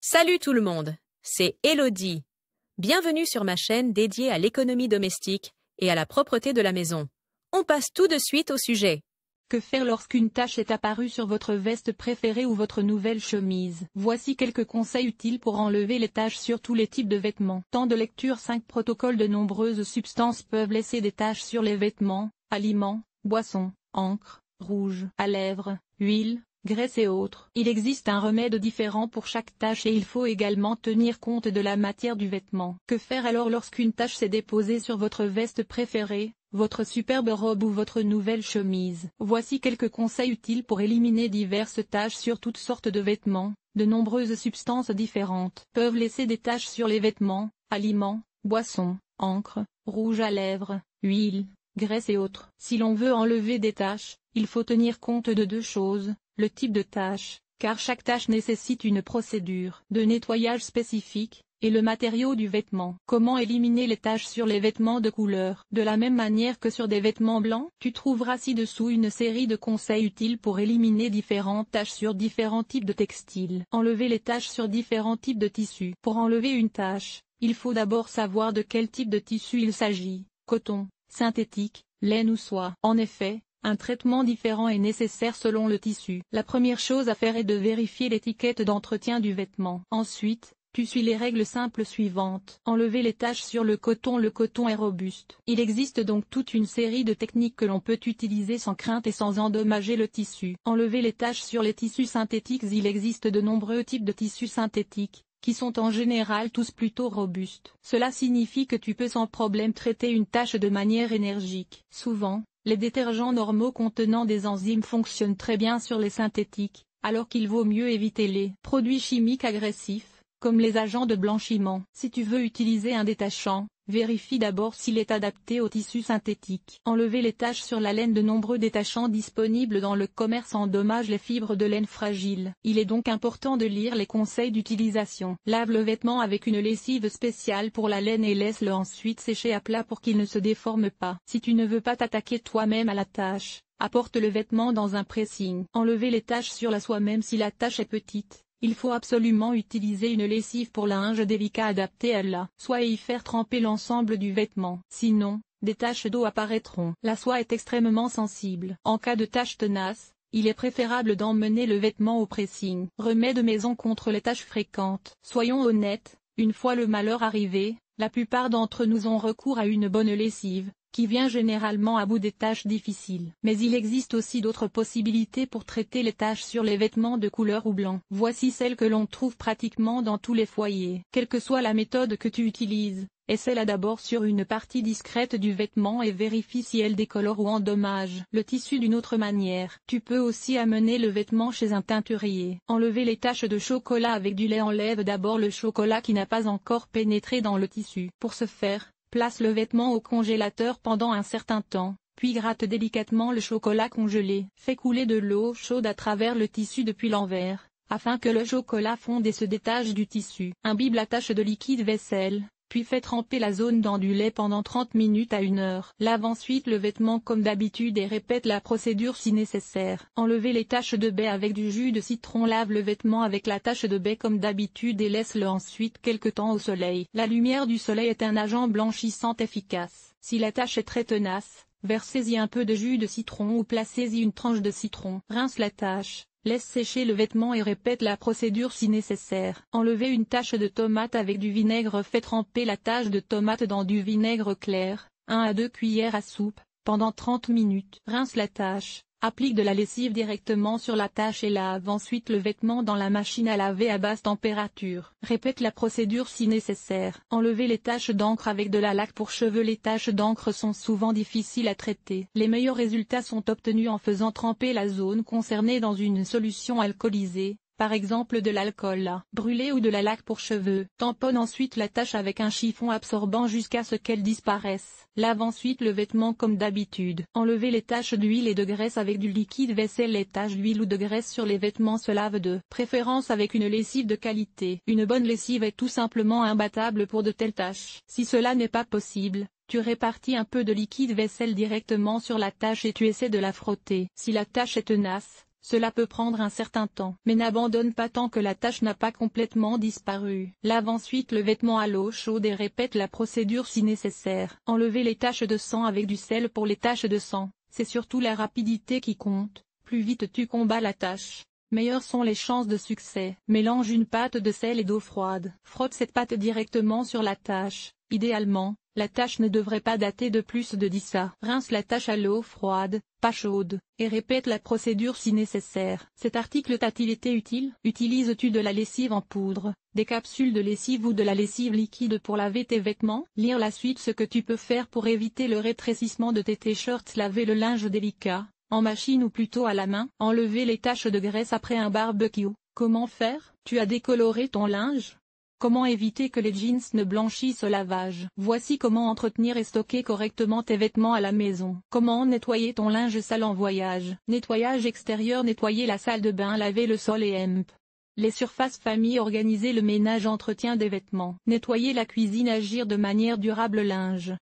Salut tout le monde, c'est Elodie. Bienvenue sur ma chaîne dédiée à l'économie domestique et à la propreté de la maison. On passe tout de suite au sujet. Que faire lorsqu'une tache est apparue sur votre veste préférée ou votre nouvelle chemise? Voici quelques conseils utiles pour enlever les taches sur tous les types de vêtements. Temps de lecture 5 protocoles. De nombreuses substances peuvent laisser des taches sur les vêtements, aliments, boissons, encre, rouge à lèvres, huile, graisse et autres. Il existe un remède différent pour chaque tache et il faut également tenir compte de la matière du vêtement. Que faire alors lorsqu'une tache s'est déposée sur votre veste préférée, votre superbe robe ou votre nouvelle chemise? Voici quelques conseils utiles pour éliminer diverses taches sur toutes sortes de vêtements. De nombreuses substances différentes peuvent laisser des taches sur les vêtements, aliments, boissons, encre, rouge à lèvres, huile, graisse et autres. Si l'on veut enlever des taches, il faut tenir compte de deux choses: le type de tache, car chaque tache nécessite une procédure de nettoyage spécifique, et le matériau du vêtement. Comment éliminer les taches sur les vêtements de couleur? De la même manière que sur des vêtements blancs, tu trouveras ci-dessous une série de conseils utiles pour éliminer différentes taches sur différents types de textiles. Enlever les taches sur différents types de tissus. Pour enlever une tache, il faut d'abord savoir de quel type de tissu il s'agit: coton, synthétique, laine ou soie. En effet, un traitement différent est nécessaire selon le tissu. La première chose à faire est de vérifier l'étiquette d'entretien du vêtement. Ensuite, tu suis les règles simples suivantes. Enlever les taches sur le coton. Le coton est robuste. Il existe donc toute une série de techniques que l'on peut utiliser sans crainte et sans endommager le tissu. Enlever les taches sur les tissus synthétiques. Il existe de nombreux types de tissus synthétiques, qui sont en général tous plutôt robustes. Cela signifie que tu peux sans problème traiter une tache de manière énergique. Souvent, les détergents normaux contenant des enzymes fonctionnent très bien sur les synthétiques, alors qu'il vaut mieux éviter les produits chimiques agressifs, comme les agents de blanchiment. Si tu veux utiliser un détachant, vérifie d'abord s'il est adapté au tissu synthétique. Enlever les taches sur la laine. De nombreux détachants disponibles dans le commerce endommagent les fibres de laine fragiles. Il est donc important de lire les conseils d'utilisation. Lave le vêtement avec une lessive spéciale pour la laine et laisse-le ensuite sécher à plat pour qu'il ne se déforme pas. Si tu ne veux pas t'attaquer toi-même à la tache, apporte le vêtement dans un pressing. Enlever les taches sur la soie. Même si la tache est petite, il faut absolument utiliser une lessive pour linge délicat adaptée à la soie et y faire tremper l'ensemble du vêtement. Sinon, des taches d'eau apparaîtront. La soie est extrêmement sensible. En cas de taches tenaces, il est préférable d'emmener le vêtement au pressing. Remède maison contre les taches fréquentes. Soyons honnêtes, une fois le malheur arrivé, la plupart d'entre nous ont recours à une bonne lessive, qui vient généralement à bout des tâches difficiles. Mais il existe aussi d'autres possibilités pour traiter les taches sur les vêtements de couleur ou blanc. Voici celles que l'on trouve pratiquement dans tous les foyers. Quelle que soit la méthode que tu utilises, essaie-la d'abord sur une partie discrète du vêtement et vérifie si elle décolore ou endommage le tissu d'une autre manière. Tu peux aussi amener le vêtement chez un teinturier. Enlever les taches de chocolat avec du lait. Enlève d'abord le chocolat qui n'a pas encore pénétré dans le tissu. Pour ce faire, place le vêtement au congélateur pendant un certain temps, puis gratte délicatement le chocolat congelé. Fais couler de l'eau chaude à travers le tissu depuis l'envers, afin que le chocolat fonde et se détache du tissu. Imbibe la tache de liquide vaisselle, puis fais tremper la zone dans du lait pendant 30 minutes à 1 heure. Lave ensuite le vêtement comme d'habitude et répète la procédure si nécessaire. Enlever les taches de baie avec du jus de citron. Lave le vêtement avec la tache de baie comme d'habitude et laisse-le ensuite quelque temps au soleil. La lumière du soleil est un agent blanchissant efficace. Si la tache est très tenace, versez-y un peu de jus de citron ou placez-y une tranche de citron. Rince la tache. Laisse sécher le vêtement et répète la procédure si nécessaire. Enlever une tache de tomate avec du vinaigre. Fais tremper la tache de tomate dans du vinaigre clair, 1 à 2 cuillères à soupe, pendant 30 minutes. Rince la tache, applique de la lessive directement sur la tache et lave ensuite le vêtement dans la machine à laver à basse température. Répète la procédure si nécessaire. Enlever les taches d'encre avec de la laque pour cheveux. Les taches d'encre sont souvent difficiles à traiter. Les meilleurs résultats sont obtenus en faisant tremper la zone concernée dans une solution alcoolisée, par exemple de l'alcool à brûler ou de la laque pour cheveux. Tamponne ensuite la tache avec un chiffon absorbant jusqu'à ce qu'elle disparaisse. Lave ensuite le vêtement comme d'habitude. Enlever les taches d'huile et de graisse avec du liquide vaisselle. Les taches d'huile ou de graisse sur les vêtements se lavent de préférence avec une lessive de qualité. Une bonne lessive est tout simplement imbattable pour de telles taches. Si cela n'est pas possible, tu répartis un peu de liquide vaisselle directement sur la tache et tu essaies de la frotter. Si la tache est tenace, Cela peut prendre un certain temps, mais n'abandonne pas tant que la tache n'a pas complètement disparu. Lave ensuite le vêtement à l'eau chaude et répète la procédure si nécessaire. Enlevez les taches de sang avec du sel. Pour les taches de sang, c'est surtout la rapidité qui compte. Plus vite tu combats la tache, meilleures sont les chances de succès. Mélange une pâte de sel et d'eau froide. Frotte cette pâte directement sur la tache. Idéalement, la tache ne devrait pas dater de plus de 10 à. Rince la tache à l'eau froide, pas chaude, et répète la procédure si nécessaire. Cet article t'a-t-il été utile? Utilises-tu de la lessive en poudre, des capsules de lessive ou de la lessive liquide pour laver tes vêtements? Lire la suite. Ce que tu peux faire pour éviter le rétrécissement de tes t-shirts. Laver le linge délicat, en machine ou plutôt à la main. Enlever les taches de graisse après un barbecue. Comment faire? Tu as décoloré ton linge? Comment éviter que les jeans ne blanchissent au lavage? Voici comment entretenir et stocker correctement tes vêtements à la maison. Comment nettoyer ton linge sale en voyage? Nettoyage extérieur. Nettoyer la salle de bain. Laver le sol et les surfaces famille. Organiser le ménage. Entretien des vêtements. Nettoyer la cuisine. Agir de manière durable. Linge.